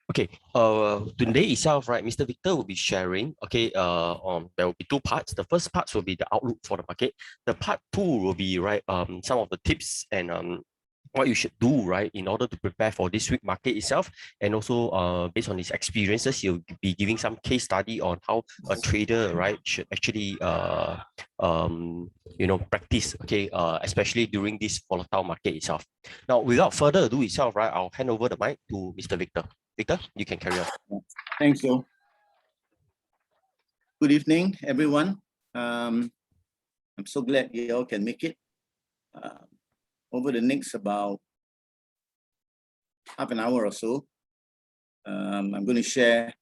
Okay, today itself, right, Mr. Victor will be sharing, okay, there will be two parts. The first part will be the outlook for the market. The part two will be, right, some of the tips and what you should do, right, in order to prepare for this week market itself. And also, based on his experiences, he'll be giving some case study on how a trader, right, should actually, practice, okay, especially during this volatile market itself. Now, without further ado itself, right, I'll hand over the mic to Mr. Victor. Victor, you can carry on. Thanks, Joe. Good evening, everyone. I'm so glad you all can make it. Over the next about half an hour or so, I'm going to share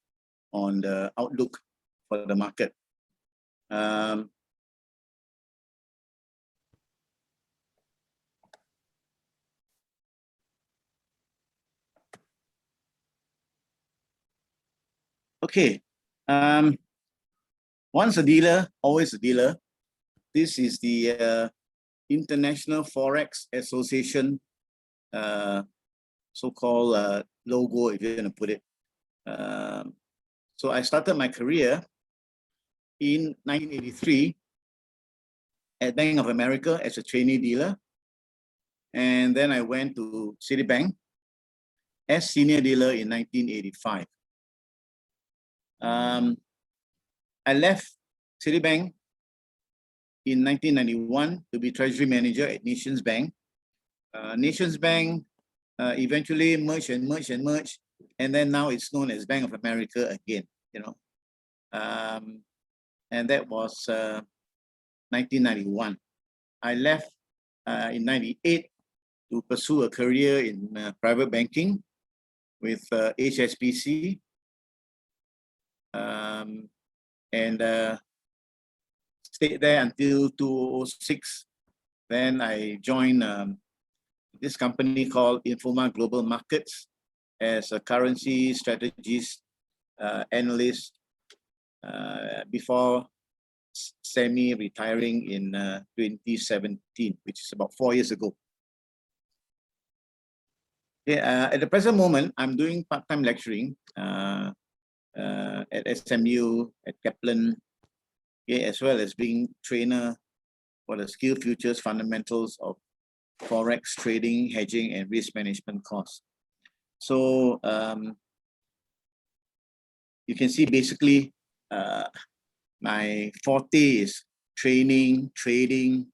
on the outlook for the market. Okay. Once a dealer, always a dealer. This is the International Forex Association so-called logo, if you're going to put it. So I started my career in 1983 at Bank of America as a trainee dealer. And then I went to Citibank as senior dealer in 1985. I left Citibank in 1991 to be treasury manager at Nations Bank. Nations Bank eventually merged, and then now it's known as Bank of America again, and that was 1991. I left in 98 to pursue a career in private banking with HSBC, and stayed there until 2006. Then I joined this company called Informa Global Markets as a currency strategist analyst before semi-retiring in 2017, which is about 4 years ago. Okay, at the present moment, I'm doing part-time lecturing at SMU, at Kaplan, okay, as well as being trainer for the Skill Futures Fundamentals of Forex Trading, Hedging, and Risk Management course. So you can see basically my forte is training, trading,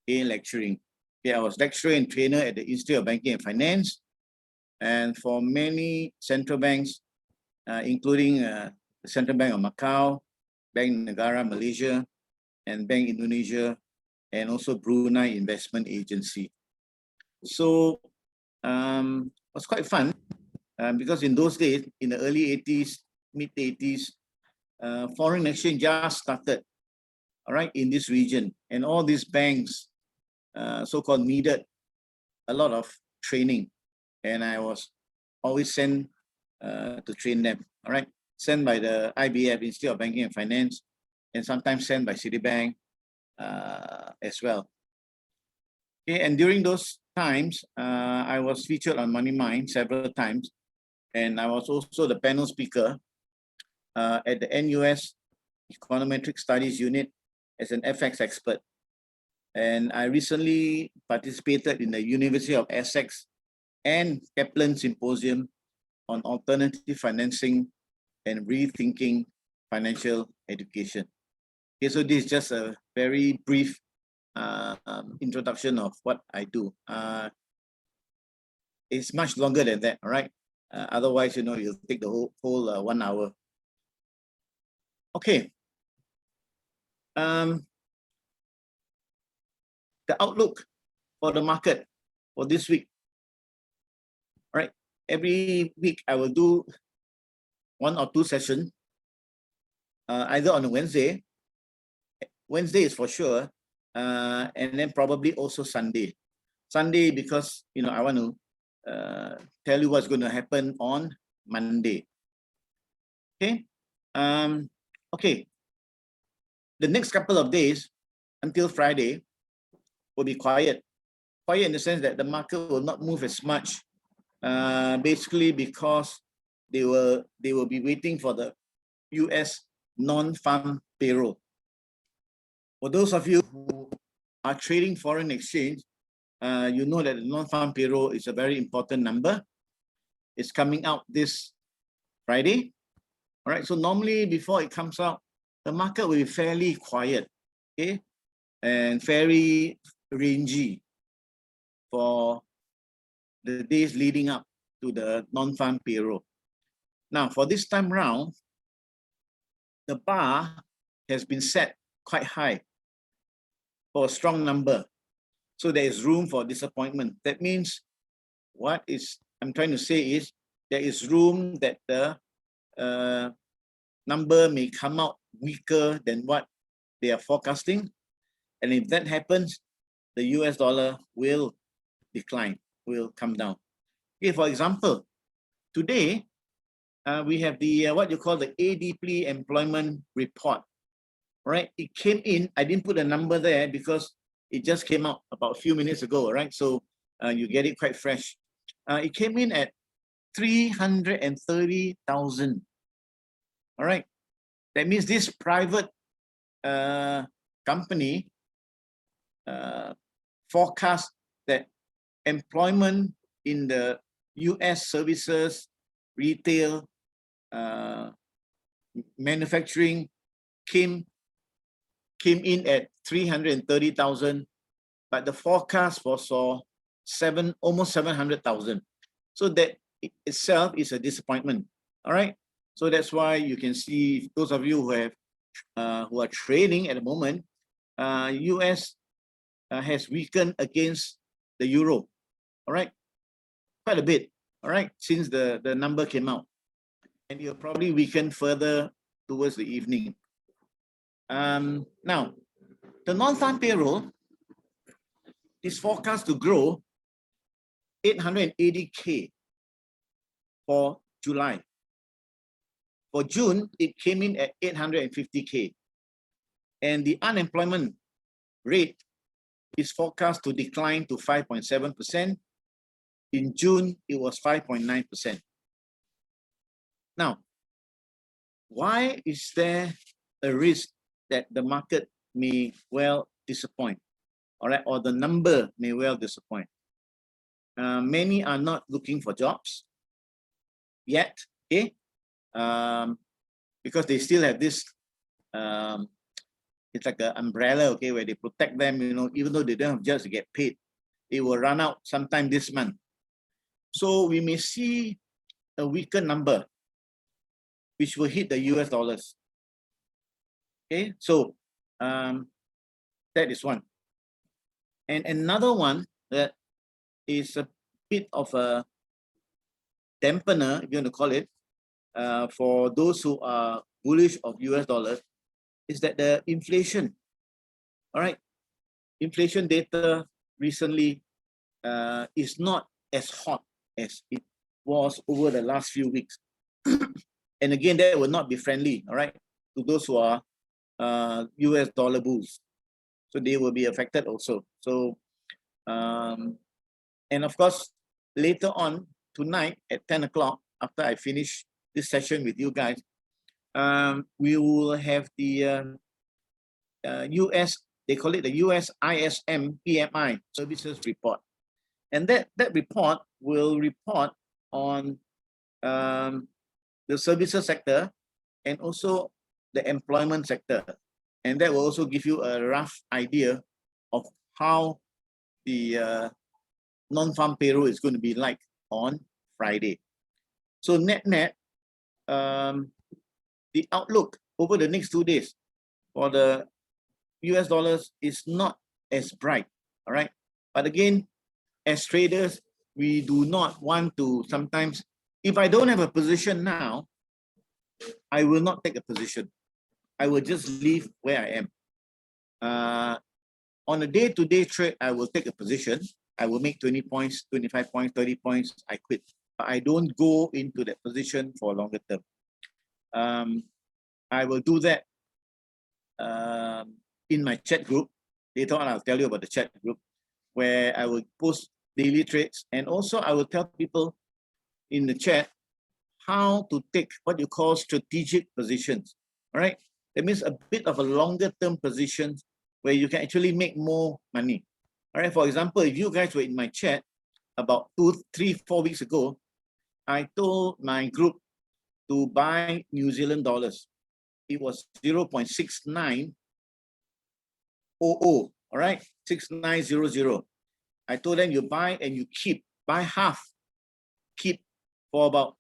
and lecturing. Okay, I was lecturer and trainer at the Institute of Banking and Finance, and for many central banks, including the Central Bank of Macau, Bank Negara Malaysia, and Bank Indonesia, and also Brunei Investment Agency. So it was quite fun because in those days, in the early 80s, mid 80s, foreign exchange just started, all right, in this region, and all these banks, so-called, needed a lot of training, and I was always sent to train them, all right, sent by the IBF, Institute of Banking and Finance, and sometimes sent by Citibank as well. Okay, and during those times, I was featured on Money Mind several times, and I was also the panel speaker at the NUS Econometric Studies Unit as an FX expert. And I recently participated in the University of Essex and Kaplan Symposium on alternative financing and rethinking financial education. Okay, so this is just a very brief introduction of what I do. It's much longer than that, all right? Otherwise, you'll take the whole 1 hour. Okay. The outlook for the market for this week. All right. Every week I will do 1 or 2 sessions, either on a Wednesday. Wednesday is for sure, and then probably also Sunday. Sunday because I want to tell you what's going to happen on Monday. Okay. Okay. The next couple of days until Friday will be quiet. Quiet in the sense that the market will not move as much, basically because they will be waiting for the US non-farm payroll. For those of you who are trading foreign exchange, you know that the non-farm payroll is a very important number. It's coming out this Friday. All right, so normally before it comes out, the market will be fairly quiet, okay, and very rangy for the days leading up to the non-farm payroll. Now, for this time round, the bar has been set quite high for a strong number. So there is room for disappointment. That means what I'm trying to say is there is room that the number may come out weaker than what they are forecasting. And if that happens, the US dollar will decline, will come down. Okay, for example, today, we have the what you call the ADP employment report, right? It came in, I didn't put a number there because it just came out about a few minutes ago, right? So you get it quite fresh. It came in at 330,000. All right. That means this private company forecast that employment in the US services, retail, manufacturing came in at 330,000, but the forecast was for almost 700,000. So that itself is a disappointment. All right. So that's why you can see those of you who are trading at the moment, US has weakened against the euro. All right, quite a bit. All right, since the number came out, and you'll probably weaken further towards the evening. Now, the non-farm payroll is forecast to grow 880K for July. For June, it came in at 850K. And the unemployment rate is forecast to decline to 5.7%. In June, it was 5.9%. Now, why is there a risk that the market may well disappoint? All right, or the number may well disappoint. Many are not looking for jobs yet, okay? Because they still have this, it's like an umbrella, okay, where they protect them, you know, even though they don't have jobs to get paid, it will run out sometime this month. So we may see a weaker number, which will hit the US dollars. Okay, so that is one. And another one that is a bit of a dampener, if you want to call it, for those who are bullish of US dollars, is that the inflation, all right, inflation data recently is not as hot as it was over the last few weeks. And again, that will not be friendly, all right, to those who are US dollar bulls. So they will be affected also. So, and of course, later on tonight at 10 o'clock, after I finish this session with you guys, we will have the US, they call it the US ISM PMI services report. And that report will report on the services sector and also the employment sector. And that will also give you a rough idea of how the non-farm payroll is going to be like on Friday. So net-net, the outlook over the next 2 days for the US dollars is not as bright, all right? But again, as traders, we do not want to sometimes, if I don't have a position now, I will not take a position. I will just leave where I am. On a day-to-day trade, I will take a position. I will make 20 points, 25 points, 30 points, I quit. But I don't go into that position for a longer term. I will do that in my chat group. Later on, I'll tell you about the chat group where I will post daily trades. And also I will tell people in the chat how to take what you call strategic positions. All right. That means a bit of a longer term position where you can actually make more money. All right. For example, if you guys were in my chat about 2, 3, 4 weeks ago, I told my group to buy New Zealand dollars. It was 0.6900. All right, 6900. I told them you buy and you keep, buy half, keep for about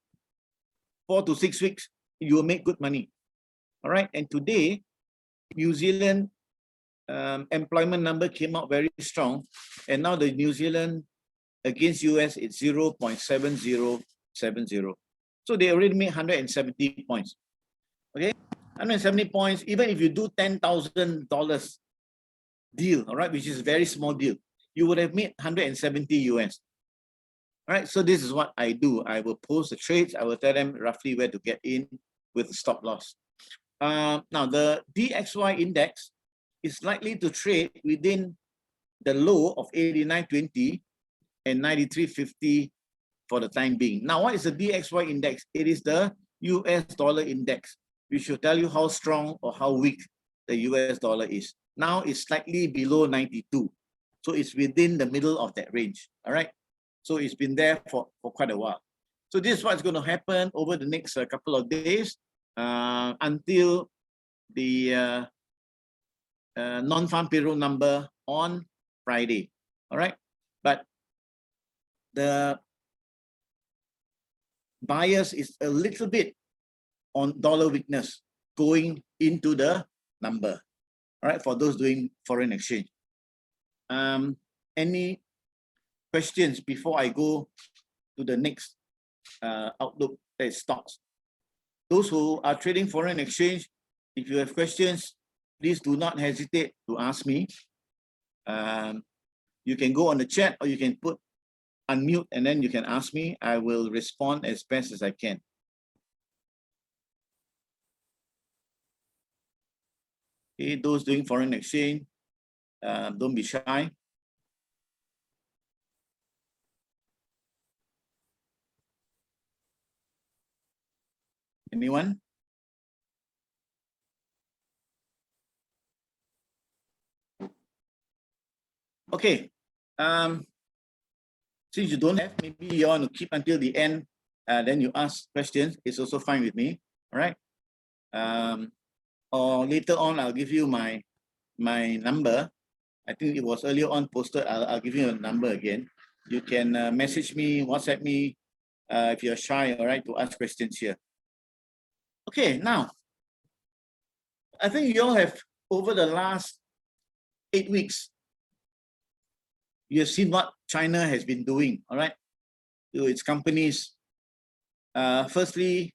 4 to 6 weeks, you will make good money. All right, and today, New Zealand employment number came out very strong, and now the New Zealand against US it's 0.7070. So they already made 170 points. Okay, 170 points, even if you do $10,000 deal, all right, which is a very small deal, you would have made 170 US. All right, so this is what I do. I will post the trades. I will tell them roughly where to get in with the stop loss. Now, the DXY index is likely to trade within the low of 89.20 and 93.50 for the time being. Now, what is the DXY index? It is the US dollar index, which will tell you how strong or how weak the US dollar is. Now it's slightly below 92. So it's within the middle of that range. All right. So it's been there for quite a while. So this is what's going to happen over the next couple of days until the non-farm payroll number on Friday. All right. But the bias is a little bit on dollar weakness going into the number. All right, for those doing foreign exchange. Any questions before I go to the next outlook, that is stocks? Those who are trading foreign exchange, if you have questions, please do not hesitate to ask me. You can go on the chat or you can put unmute and then you can ask me. I will respond as best as I can. Okay, those doing foreign exchange, don't be shy. Anyone? Okay. Since you don't have, maybe you want to keep until the end, then you ask questions. It's also fine with me. All right. Or later on, I'll give you my number. I think it was earlier on posted. I'll give you a number again. You can message me, WhatsApp me if you're shy, all right, to ask questions here. Okay, now, I think you all have, over the last 8 weeks, you have seen what China has been doing, all right, to its companies. Firstly,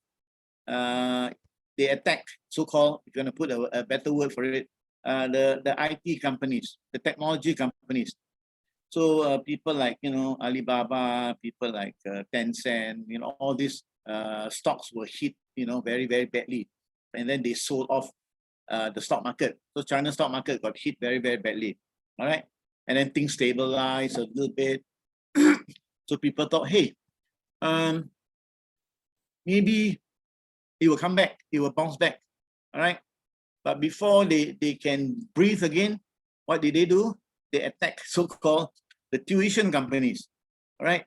they attack, so-called, if you want to put a better word for it, the IT companies, the technology companies. So people like, Alibaba, people like Tencent, all these stocks were hit, very, very badly. And then they sold off the stock market. So China's stock market got hit very, very badly. All right. And then things stabilized a little bit. So people thought, hey, maybe it will come back, it will bounce back. All right. But before they can breathe again, what did they do? They attack so-called the tuition companies. All right.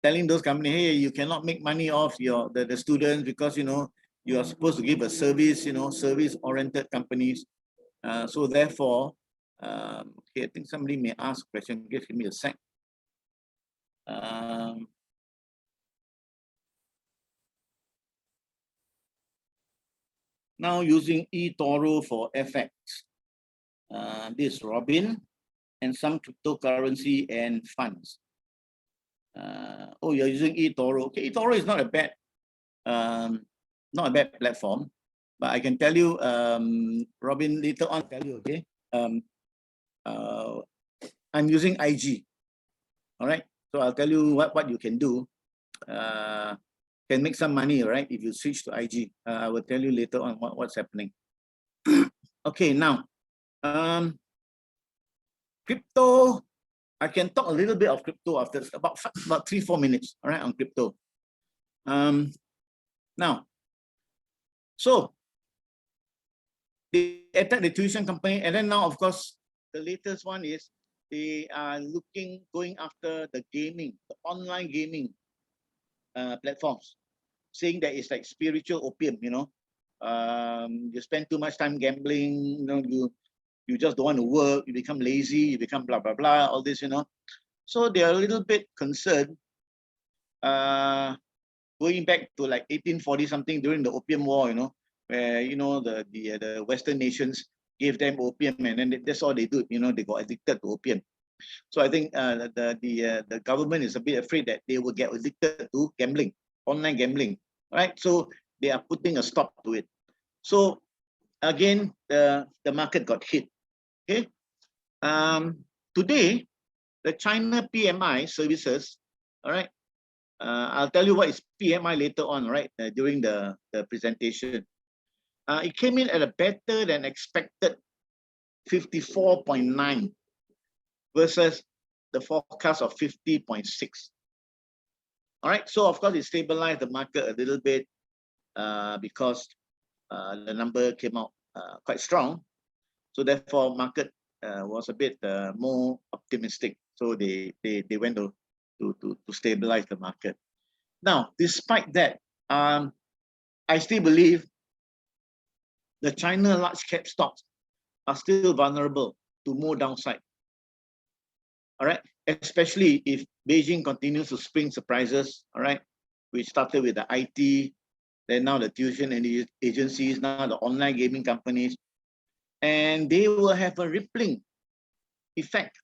Telling those companies, hey, you cannot make money off the students because you are supposed to give a service, service-oriented companies. So therefore, okay, I think somebody may ask a question. Give me a sec. Now using eToro for FX. This is Robin and some cryptocurrency and funds. Oh, you're using eToro. Okay, eToro is not a bad platform, but I can tell you, Robin, later on I'll tell you, okay? I'm using IG. All right. So I'll tell you what you can do. Can make some money, right? If you switch to IG. I will tell you later on what's happening. Okay, now crypto. I can talk a little bit of crypto after about 3-4 minutes. All right, on crypto. Now, so they attacked the tuition company, and then now, of course, the latest one is they are going after the gaming, the online gaming platforms, saying that it's like spiritual opium, you know. You spend too much time gambling, you know, you just don't want to work, you become lazy, you become blah, blah, blah, all this, you know. So they are a little bit concerned, going back to like 1840 something during the Opium War, you know, where, you know, the Western nations gave them opium, and then that's all they do, you know, they got addicted to opium. So I think the government is a bit afraid that they will get addicted to gambling, online gambling, right? So they are putting a stop to it. So again, the market got hit. Okay. Today, the China PMI services, all right. I'll tell you what is PMI later on, right? During the presentation. It came in at a better than expected 54.9 versus the forecast of 50.6. All right, so of course it stabilized the market a little bit because the number came out quite strong. So therefore, market was a bit more optimistic. So they went to stabilize the market. Now, despite that, I still believe the China large cap stocks are still vulnerable to more downside. All right, especially if Beijing continues to spring surprises, all right, which started with the IT, then now the tuition and the agencies, now the online gaming companies, and they will have a rippling effect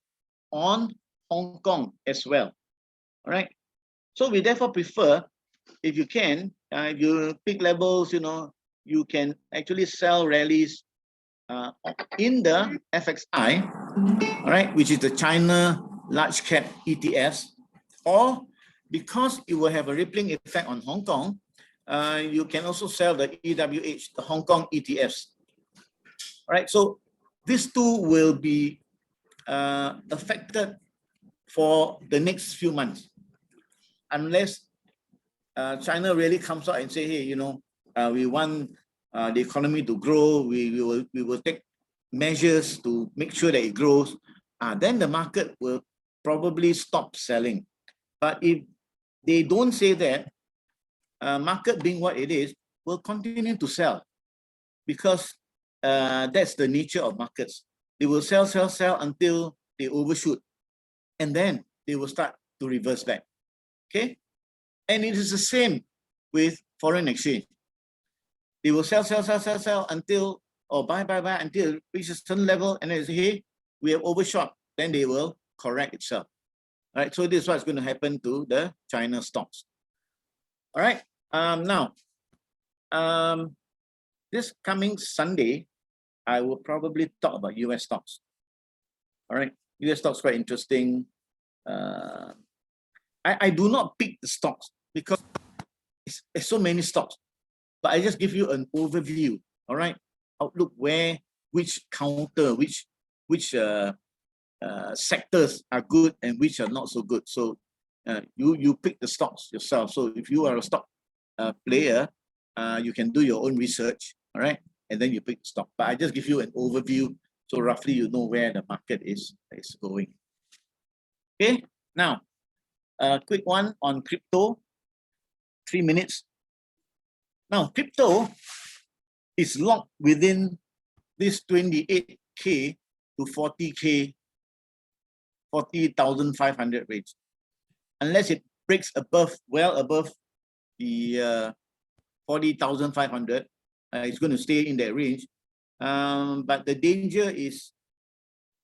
on Hong Kong as well. All right, so we therefore prefer, if you can, if you pick levels, you know, you can actually sell rallies in the FXI, all right, which is the China large cap ETFs, or because it will have a rippling effect on Hong Kong, you can also sell the EWH, the Hong Kong ETFs. All right, so these two will be affected for the next few months, unless China really comes out and say, hey, you know, we want the economy to grow, we will take measures to make sure that it grows, then the market will probably stop selling. But if they don't say that, market being what it is, will continue to sell, because that's the nature of markets. They will sell until they overshoot, and then they will start to reverse back. Okay, and it is the same with foreign exchange. They will sell until, or buy until it reaches a certain level, and then they say, hey, we have overshot, then they will correct itself. All right, so this is what's going to happen to the China stocks. All right, now, this coming Sunday, I will probably talk about US stocks. All right, US stocks quite interesting. I do not pick the stocks because it's so many stocks, but I just give you an overview. All right, outlook where, which counter, which sectors are good and which are not so good. So you pick the stocks yourself. So if you are a stock player, you can do your own research, all right, and then you pick the stock. But I just give you an overview, so roughly you know where the market is going. Okay, now a quick one on crypto. 3 minutes. Now crypto is locked within this 28K to 40K, 40,500 range, unless it breaks above, well above the 40,500. It's going to stay in that range. But the danger is,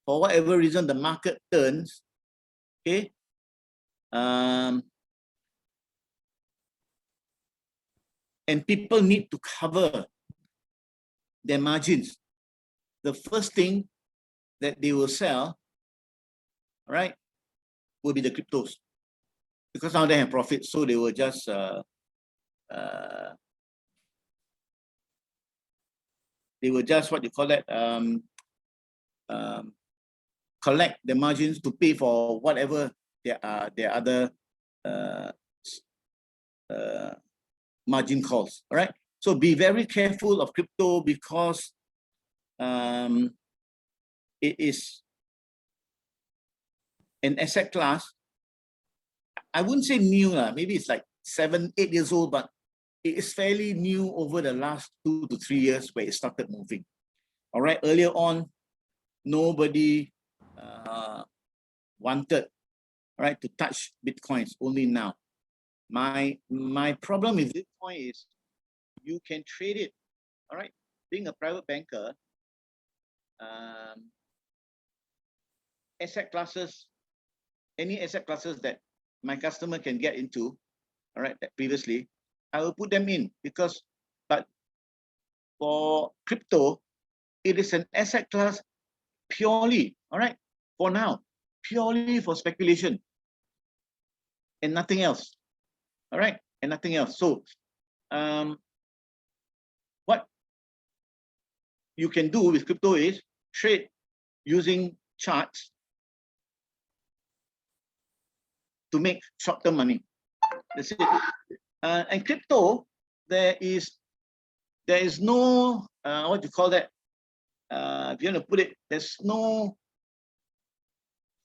for whatever reason, the market turns, okay, and people need to cover their margins. The first thing that they will sell, right, will be the cryptos, because now they have profit, so they will just what you call that, collect the margins to pay for whatever their other margin calls. All right. So be very careful of crypto because it is an asset class. I wouldn't say new, maybe it's like 7, 8 years old, but it is fairly new over the last 2 to 3 years where it started moving. All right, earlier on, nobody wanted, right, to touch Bitcoins. Only now. My problem with Bitcoin is you can trade it. All right, being a private banker, asset classes, any asset classes that my customer can get into, all right, that previously, I will put them in because, but for crypto, it is an asset class purely, all right, for now, purely for speculation and nothing else, all right, and nothing else. So what you can do with crypto is trade using charts to make short-term money. That's it. And crypto, there is no what you call that? If you want to put it, there's no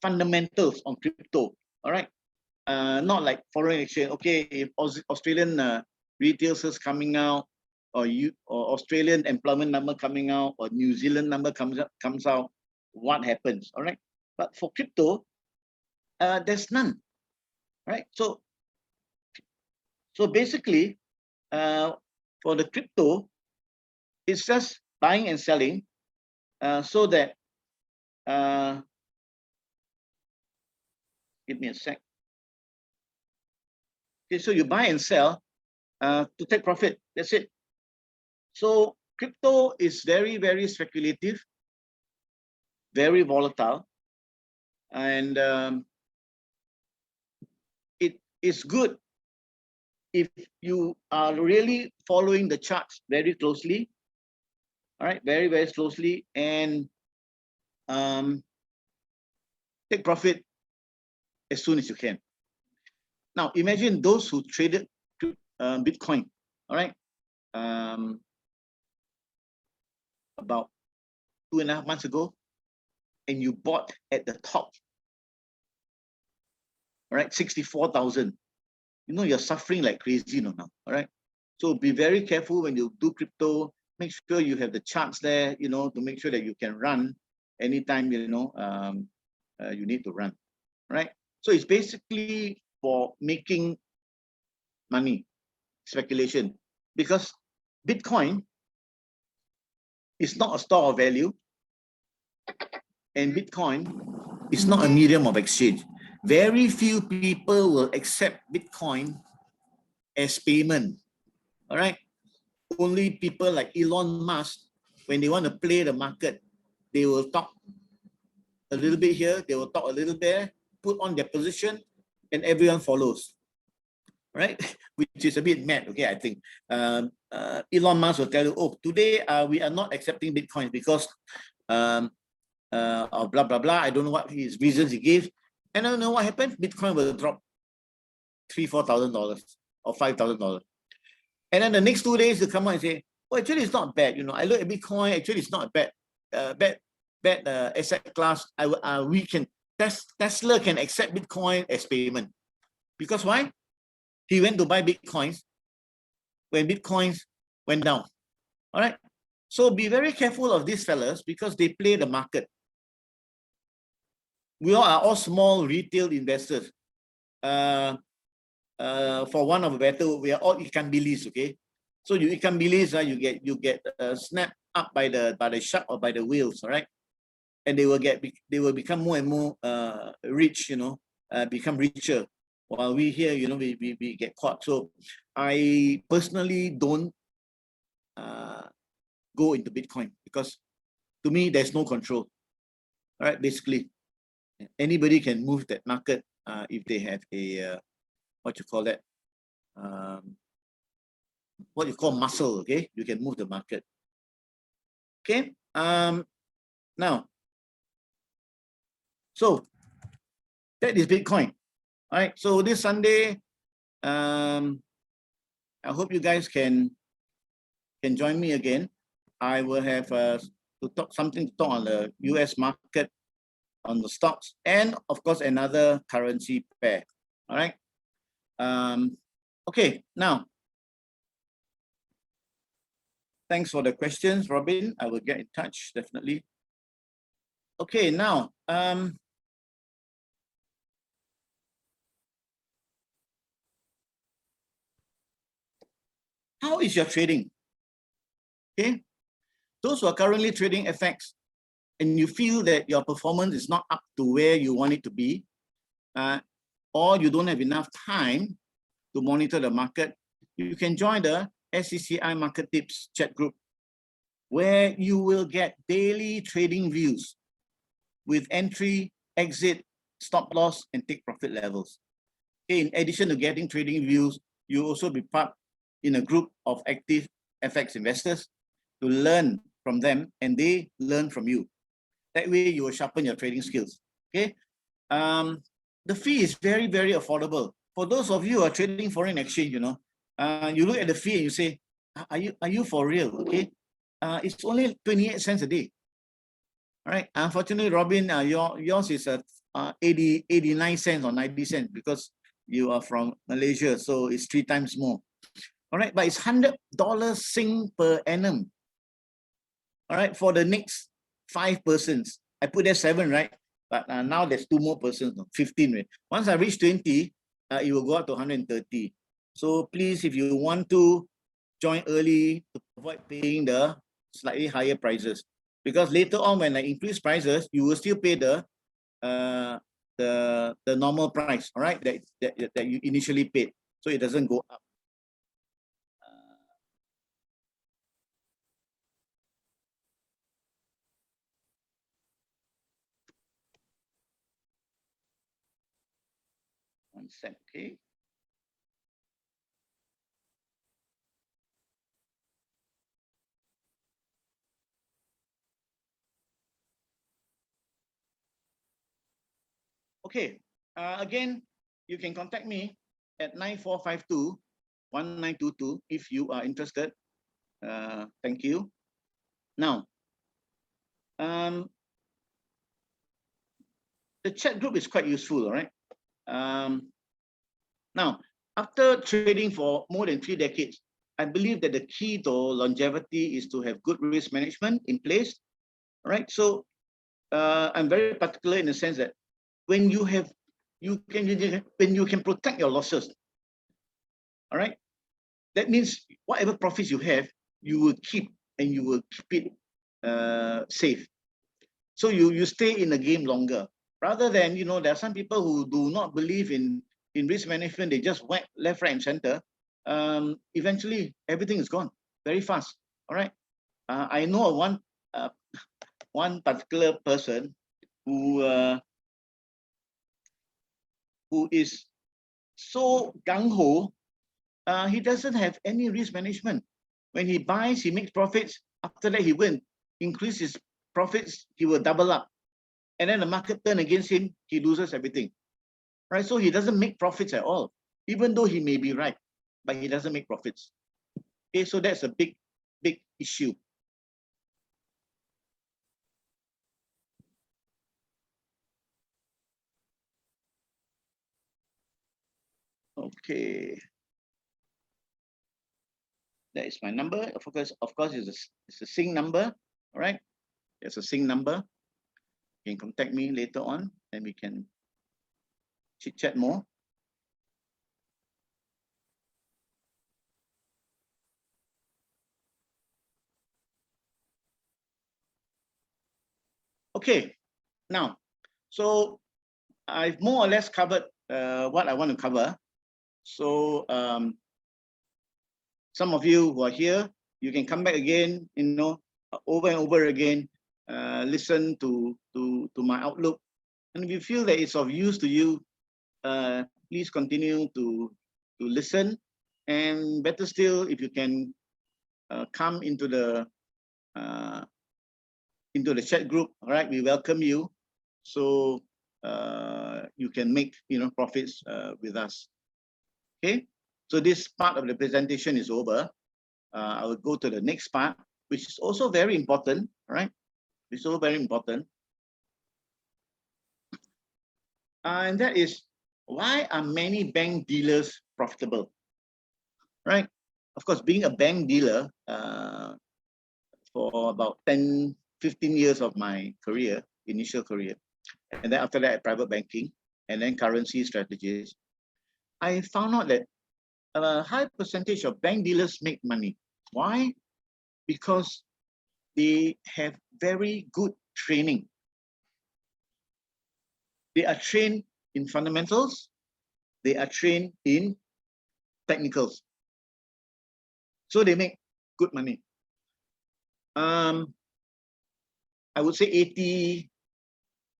fundamentals on crypto. All right, not like foreign exchange. Okay, if Australian retail sales coming out, or Australian employment number coming out, or New Zealand number comes out, what happens? All right, but for crypto, there's none. Right, so basically, for the crypto, it's just buying and selling, so that give me a sec. Okay, so you buy and sell to take profit. That's it. So crypto is very, very speculative, very volatile, and it is good if you are really following the charts very closely. All right, very, very closely, and take profit as soon as you can. Now, imagine those who traded Bitcoin, all right, about 2.5 months ago, and you bought at the top, all right, 64,000. You know, you're suffering like crazy, you know, now, all right? So be very careful when you do crypto. Make sure you have the charts there, you know, to make sure that you can run anytime, you know, you need to run, right? So it's basically for making money, speculation, because Bitcoin is not a store of value, and Bitcoin is not a medium of exchange. Very few people will accept Bitcoin as payment, all right? Only people like Elon Musk, when they want to play the market, they will talk a little bit here, they will talk a little there, put on their position, and everyone follows, right? Which is a bit mad, okay, I think. Elon Musk will tell you, oh, today we are not accepting Bitcoin because of blah, blah, blah. I don't know what his reasons he gave. And I don't know what happened. Bitcoin will drop $3,000, $4,000 or $5,000. And then the next 2 days they come out and say, oh, actually it's not bad. You know, I look at Bitcoin, actually it's not bad, bad asset class. Tesla can accept Bitcoin as payment. Because why? He went to buy Bitcoins when Bitcoins went down. All right. So be very careful of these fellas because they play the market. We are all small retail investors. For one of a better, we are all ikan bilis, okay? So you ikan bilis, you get snapped up by the shark or by the whales, all right? And they will become more and more rich, you know, become richer. While we here, you know, we get caught. So I personally don't go into Bitcoin because to me there's no control. All right, basically. Anybody can move that market if they have a what you call that, what you call muscle. Okay, you can move the market. Okay, now, so that is Bitcoin. All right, so this Sunday, I hope you guys can join me again. I will have something to talk on the US market, on the stocks, and of course another currency pair. All right. Okay, now thanks for the questions, Robin. I will get in touch definitely. Okay, now how is your trading? Okay, those who are currently trading FX and you feel that your performance is not up to where you want it to be, or you don't have enough time to monitor the market, you can join the SCCI Market Tips chat group, where you will get daily trading views with entry, exit, stop loss, and take profit levels. Okay, in addition to getting trading views, you also be part in a group of active FX investors to learn from them and they learn from you. That way you will sharpen your trading skills. Okay. The fee is very, very affordable. For those of you who are trading foreign exchange, you know, you look at the fee and you say, are you for real? Okay. It's only 28 cents a day. All right. Unfortunately, Robin, yours is at 89 cents or 90 cents because you are from Malaysia. So it's 3 times more. All right. But it's $100 Sing per annum. All right. For the next 5 persons. I put there 7, right? But now there's 2 more persons, 15. Right? Once I reach 20, it will go up to 130. So please, if you want to join early to avoid paying the slightly higher prices, because later on when I increase prices, you will still pay the normal price, all right? That you initially paid, so it doesn't go up. One sec, okay. Okay, again, you can contact me at 9452-1922 if you are interested. Thank you. Now, the chat group is quite useful, all right? Now, after trading for more than 3 decades, I believe that the key to longevity is to have good risk management in place, all right? So I'm very particular in the sense that when you can protect your losses, all right? That means whatever profits you have, you will keep and you will keep it safe. So you stay in the game longer, rather than, you know, there are some people who do not believe in risk management. They just whack left, right, and center. Eventually, everything is gone very fast. All right. I know of one particular person who is so gung-ho. He doesn't have any risk management. When he buys, he makes profits. After that, he will increase his profits. He will double up. And then the market turn against him, he loses everything. Right? So he doesn't make profits at all, even though he may be right, but he doesn't make profits. Okay, so that's a big issue. Okay. That is my number. Of course, it's a Sing number. All right. It's a Sing number. You can contact me later on and we can chit chat more. Okay. Now, so I've more or less covered what I want to cover. So some of you who are here, you can come back again, you know, over and over again, listen to my outlook. And if you feel that it's of use to you, please continue to listen. And better still, if you can come into the chat group, all right, we welcome you. So you can make, you know, profits with us. Okay. So this part of the presentation is over. I will go to the next part, which is also very important, right? It's also very important. And that is, why are many bank dealers profitable, right? Of course, being a bank dealer for about 10, 15 years of my career, initial career, and then after that, private banking, and then currency strategies, I found out that a high percentage of bank dealers make money. Why? Because they have very good training. They are trained in fundamentals. They are trained in technicals. So they make good money. I would say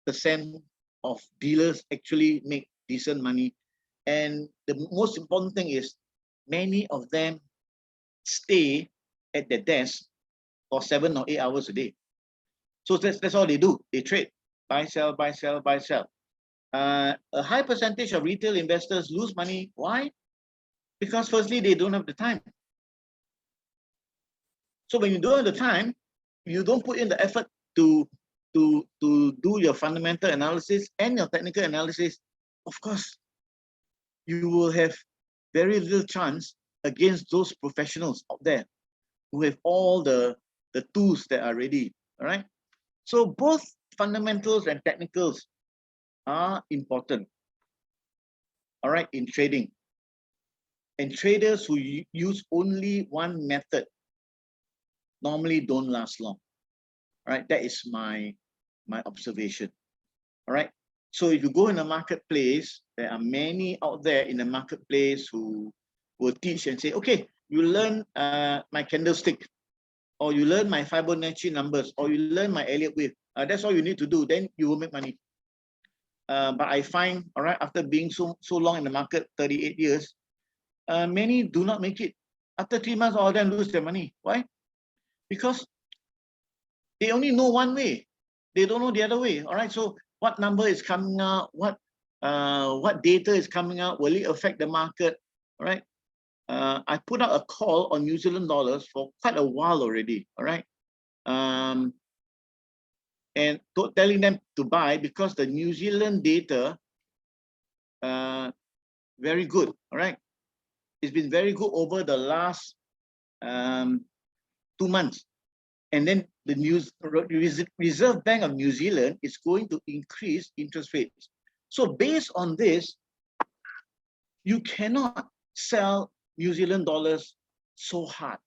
80% of dealers actually make decent money. And the most important thing is many of them stay at their desk for 7 or 8 hours a day. So that's all they do. They trade, buy, sell, buy, sell, buy, sell. A high percentage of retail investors lose money. Why? Because firstly, they don't have the time. So when you don't have the time, you don't put in the effort to do your fundamental analysis and your technical analysis. Of course, you will have very little chance against those professionals out there who have all the tools that are ready. All right. So both fundamentals and technicals are important. All right, in trading. And traders who use only one method normally don't last long. All right, that is my observation. All right. So if you go in the marketplace, there are many out there in the marketplace who will teach and say, okay, you learn my candlestick, or you learn my Fibonacci numbers, or you learn my Elliott wave. That's all you need to do. Then you will make money. But I find, all right, after being so long in the market, 38 years, many do not make it. After 3 months, all of them lose their money. Why? Because they only know one way. They don't know the other way. All right. So what number is coming out? What data is coming out? Will it affect the market? All right. I put out a call on New Zealand dollars for quite a while already. All right. And telling them to buy because the New Zealand data, very good. All right. It's been very good over the last 2 months. And then the Reserve Bank of New Zealand is going to increase interest rates. So based on this, you cannot sell New Zealand dollars so hard.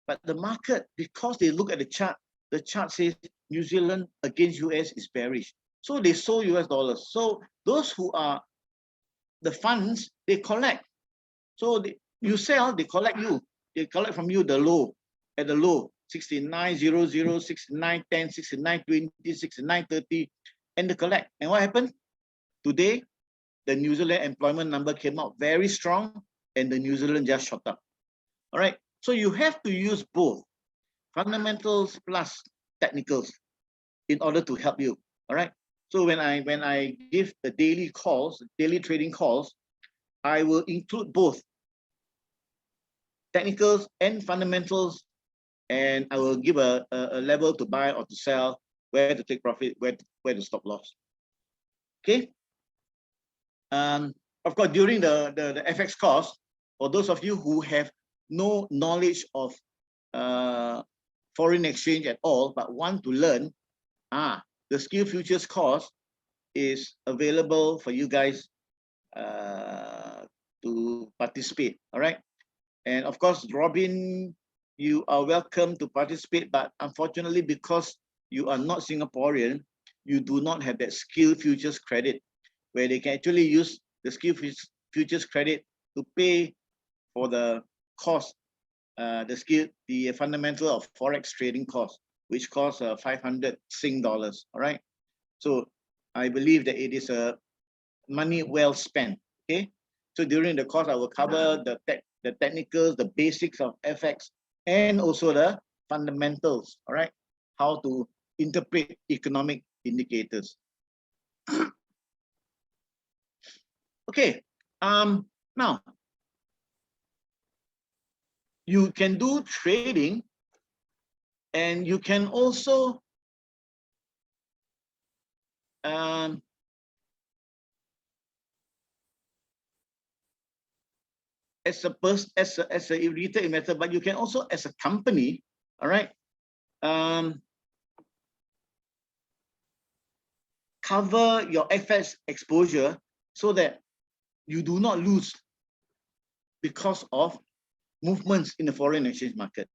But the market, because they look at the chart says New Zealand against US is bearish. So they sold US dollars. So those who are the funds, they collect. So you sell, they collect you. They collect from you the low, at the low. 69.00, 69.10, 69.20, 69.30, and they collect. And what happened? Today, the New Zealand employment number came out very strong, and the New Zealand just shot up. All right. So you have to use both fundamentals plus technicals in order to help you. All right. So when I give the daily trading calls, I will include both technicals and fundamentals. And I will give a level to buy or to sell, where to take profit, where to stop loss. Okay. Of course, during the FX course, for those of you who have no knowledge of foreign exchange at all, but want to learn, the Skill Futures course is available for you guys to participate. All right. And of course, Robin, you are welcome to participate, but unfortunately, because you are not Singaporean, you do not have that Skill Futures credit, where they can actually use the Skill Futures credit to pay for the cost, the fundamental of Forex trading cost, which costs 500 Sing dollars. All right. So I believe that it is a money well spent. Okay. So during the course, I will cover the technicals, the basics of FX, and also the fundamentals. All right. How to interpret economic indicators. Okay. Now, you can do trading, and you can also as a retail investor, but you can also as a company, all right, cover your FX exposure so that you do not lose because of movements in the foreign exchange market.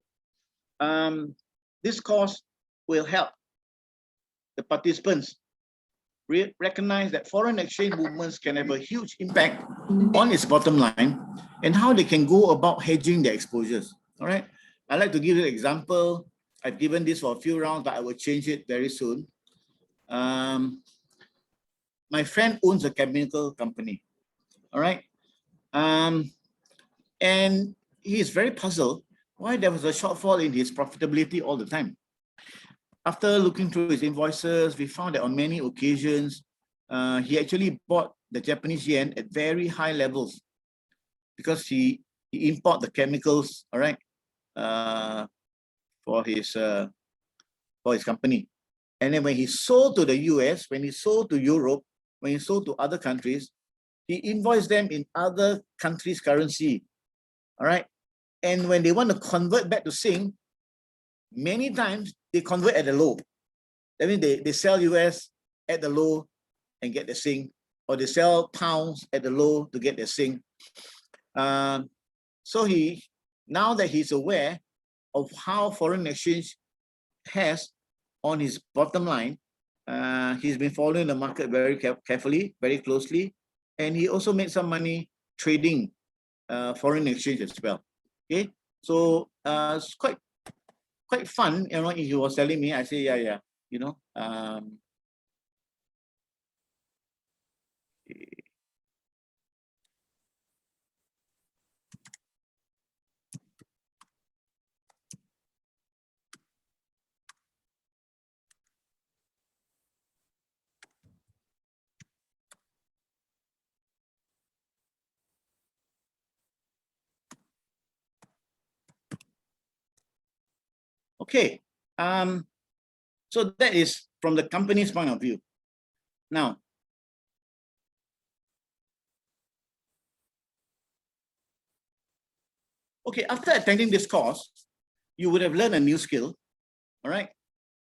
This course will help the participants recognize that foreign exchange movements can have a huge impact on its bottom line and how they can go about hedging their exposures. All right. I'd like to give you an example. I've given this for a few rounds, but I will change it very soon. My friend owns a chemical company. All right. And he is very puzzled why there was a shortfall in his profitability all the time. After looking through his invoices, we found that on many occasions, he actually bought the Japanese yen at very high levels because he import the chemicals, all right, for his company. And then when he sold to the US, when he sold to Europe, when he sold to other countries, he invoiced them in other countries' currency, all right? And when they want to convert back to Sing, many times they convert at the low. That means they sell US at the low and get the Sing, or they sell pounds at the low to get the Sing. So now that he's aware of how foreign exchange has on his bottom line, he's been following the market very carefully, very closely, and he also made some money trading foreign exchange as well. Okay, so it's quite fun. You know, he was telling me, I say, yeah, you know. Okay, so that is from the company's point of view. Now, okay, after attending this course, you would have learned a new skill, all right?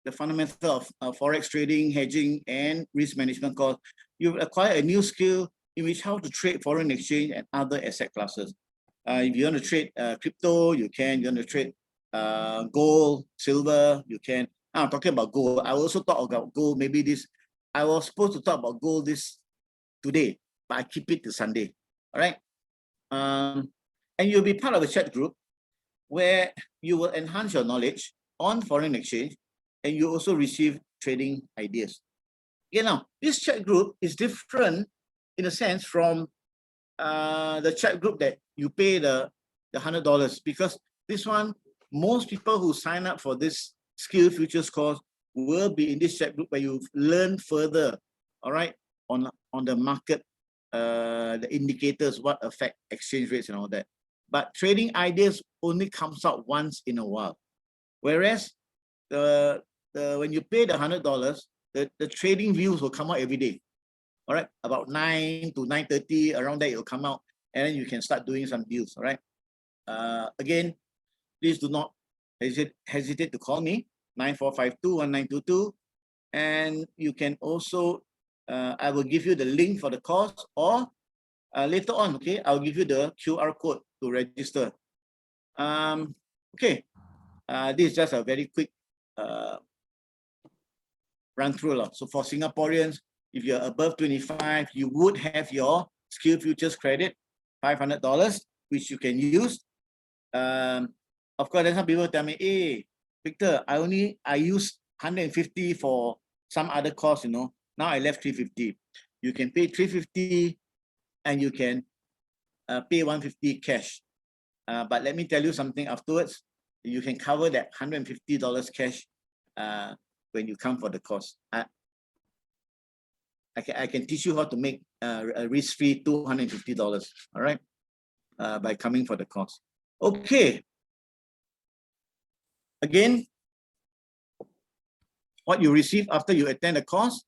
The fundamental of forex trading, hedging, and risk management course. You've acquired a new skill in which how to trade foreign exchange and other asset classes. If you want to trade crypto, you can. You want to trade gold, silver, you can. I'm talking about gold. I also talk about gold. Maybe this, I was supposed to talk about gold today, but I keep it to Sunday. All right. And you'll be part of a chat group where you will enhance your knowledge on foreign exchange, and you also receive trading ideas. Okay, now this chat group is different in a sense from the chat group that you pay the $100, because this one, most people who sign up for this Skill Futures course will be in this chat group where you learn further, all right, on the market, the indicators, what affect exchange rates and all that. But trading ideas only comes out once in a while. Whereas when you pay the $100, the trading views will come out every day. All right, about 9 to 9:30, around that it will come out, and then you can start doing some deals. All right. Again, please do not hesitate to call me, 9452-1922, and you can also I will give you the link for the course, or later on, okay, I'll give you the QR code to register. Okay, this is just a very quick run through. So for Singaporeans, if you're above 25, you would have your Skill Futures credit, $500, which you can use. Of course, there's some people tell me, hey, Victor, I use 150 for some other course, you know. Now I left 350. You can pay 350 and you can pay 150 cash. But let me tell you something afterwards. You can cover that $150 cash when you come for the course. I can teach you how to make a risk-free $250, all right, by coming for the course. Okay, Again, what you receive after you attend the course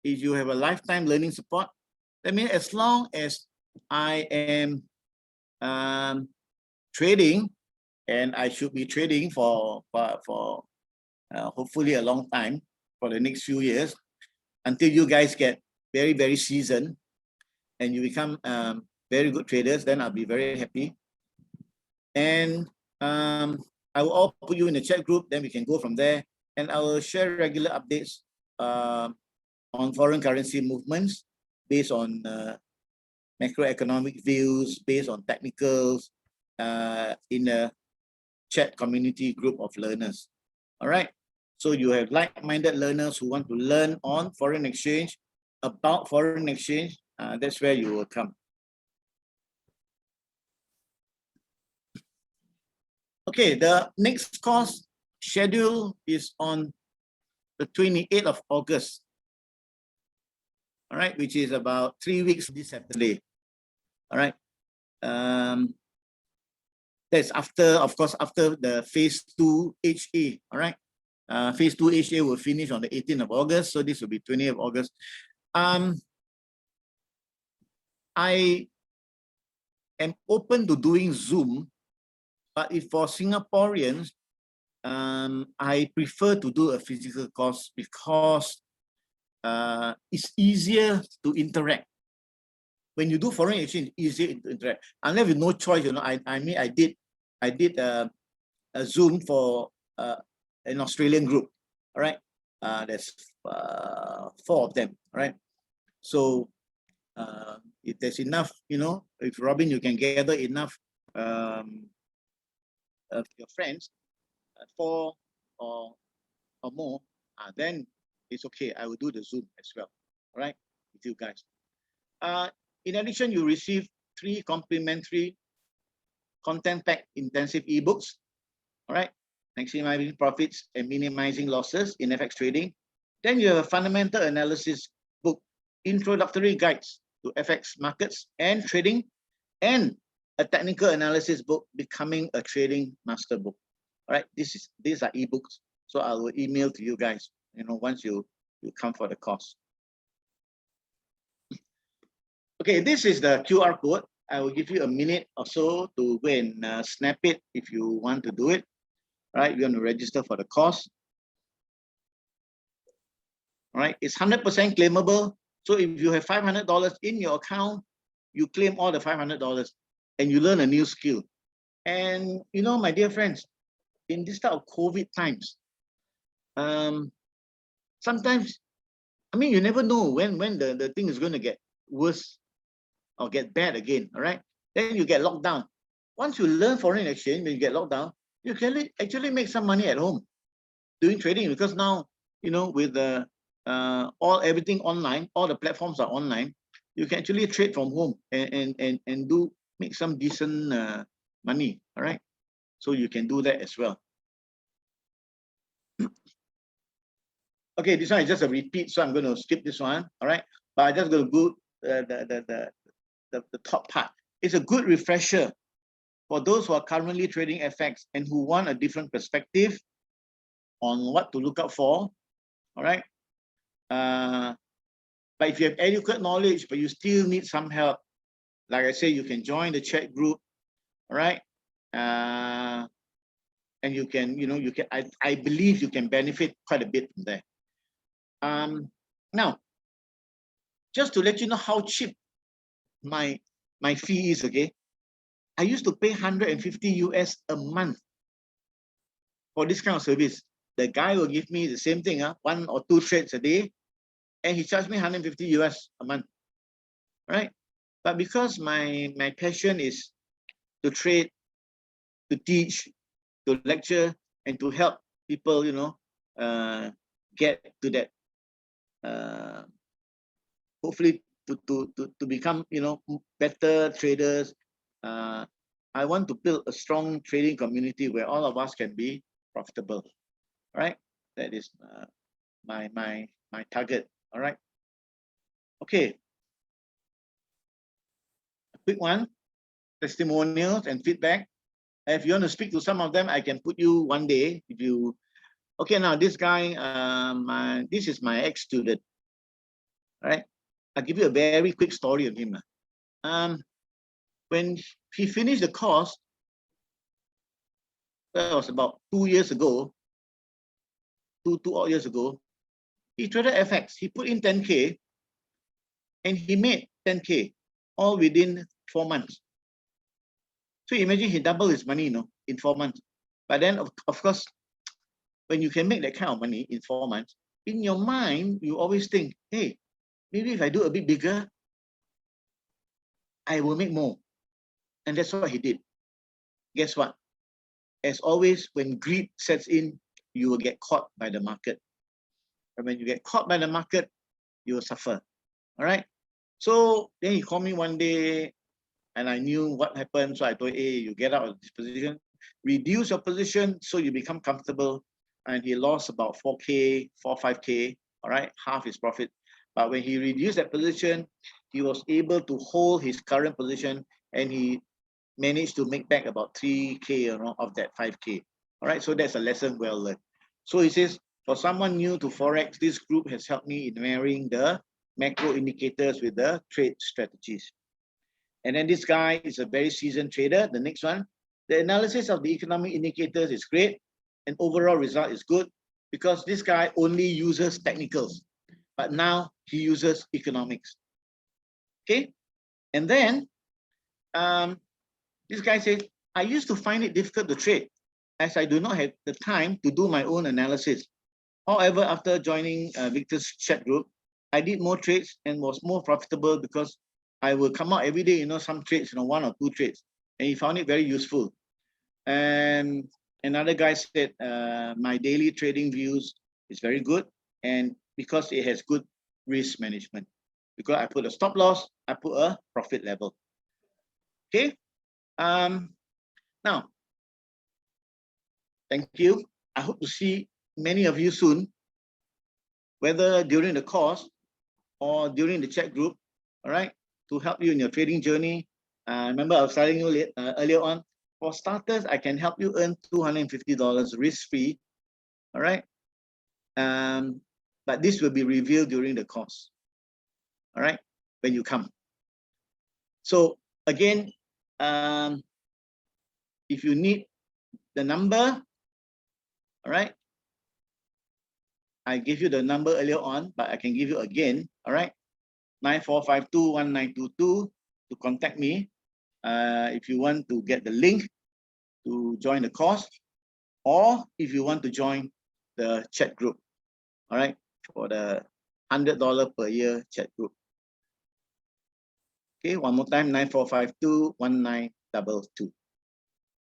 is you have a lifetime learning support. That means as long as I am trading, and I should be trading for hopefully a long time, for the next few years, until you guys get very, very seasoned and you become very good traders, then I'll be very happy. And I will all put you in a chat group, then we can go from there. And I will share regular updates on foreign currency movements based on macroeconomic views, based on technicals in a chat community group of learners. All right. So you have like-minded learners who want to learn on foreign exchange, about foreign exchange. That's where you will come. Okay, the next course schedule is on the 28th of August. All right, which is about 3 weeks this Saturday. All right. That's after, of course, after the phase 2 HA. All right. Phase 2 HA will finish on the 18th of August. So this will be 20th of August. I am open to doing Zoom, but if for Singaporeans, I prefer to do a physical course because it's easier to interact. When you do foreign exchange, easier to interact. Unless with no choice, you know. I mean, I did a Zoom for an Australian group. All right, there's 4 of them. All right, so if there's enough, you know, if Robin, you can gather enough of your friends, 4 or more, then it's okay. I will do the Zoom as well. All right, with you guys. In addition, you receive 3 complimentary content pack intensive ebooks. All right, maximizing profits and minimizing losses in FX trading. Then you have a fundamental analysis book, introductory guides to FX markets and trading, and a technical analysis book, becoming a trading master book. All right, these are ebooks. So I will email to you guys, you know, once you come for the course. Okay, this is the QR code. I will give you a minute or so to go and snap it if you want to do it. All right, you're going to register for the course. All right, it's 100% claimable. So if you have $500 in your account, you claim all the $500 and you learn a new skill. And you know, my dear friends, in this type of COVID times, sometimes, I mean, you never know when the thing is going to get worse or get bad again. All right, then you get locked down. Once you learn foreign exchange, when you get locked down, you can actually make some money at home doing trading, because now, you know, with the everything online, all the platforms are online, you can actually trade from home and make some decent money. All right, so you can do that as well. Okay, this one is just a repeat, so I'm going to skip this one. All right, but I'm just going to go the top part. It's a good refresher for those who are currently trading FX and who want a different perspective on what to look out for. All right. But if you have adequate knowledge, but you still need some help, like I say, you can join the chat group. All right. And you can, you know, I believe you can benefit quite a bit from there. Now, just to let you know how cheap my fee is, okay? I used to pay 150 US a month for this kind of service. The guy will give me the same thing, 1 or 2 trades a day, and he charged me 150 US a month, right? But because my passion is to trade, to teach, to lecture, and to help people, you know, get to that, hopefully to become, you know, better traders. I want to build a strong trading community where all of us can be profitable, right? That is my target. All right. Okay. A quick one: testimonials and feedback. If you want to speak to some of them, I can put you one day. If you, okay, now this guy, this is my ex-student, right? I'll give you a very quick story of him. When he finished the course, that was about 2 years ago, two odd years ago, he traded FX. He put in 10K and he made 10K all within 4 months. So imagine he doubled his money, in 4 months. But then, of course, when you can make that kind of money in 4 months, in your mind, you always think, hey, maybe if I do a bit bigger, I will make more. And that's what he did. Guess what? As always, when greed sets in, you will get caught by the market. And when you get caught by the market, you will suffer. All right? So then he called me one day, and I knew what happened. So I told him, hey, you get out of this position, reduce your position so you become comfortable. And he lost about 4K, 5K, all right, half his profit. But when he reduced that position, he was able to hold his current position, and he managed to make back about 3K of that 5K. All right, so that's a lesson well learned. So he says, for someone new to Forex, this group has helped me in marrying the macro indicators with the trade strategies. And then this guy is a very seasoned trader. The next one, the analysis of the economic indicators is great, and overall result is good because this guy only uses technicals, but now he uses economics. Okay, and then this guy said, I used to find it difficult to trade as I do not have the time to do my own analysis. However, after joining Victor's chat group, I did more trades and was more profitable because I will come out every day, some trades, 1 or 2 trades, and he found it very useful. And another guy said, my daily trading views is very good, and because it has good risk management. Because I put a stop loss, I put a profit level. Okay. Now, thank you. I hope to see many of you soon, whether during the course or during the chat group, all right, to help you in your trading journey. Remember, I was telling you earlier on, for starters, I can help you earn $250 risk-free, all right? But this will be revealed during the course, all right, when you come. So again, if you need the number, all right, I gave you the number earlier on, but I can give you again, all right, 94521922 to contact me if you want to get the link to join the course, or if you want to join the chat group, all right, for the $100 per year chat group. Okay, one more time, 94521922.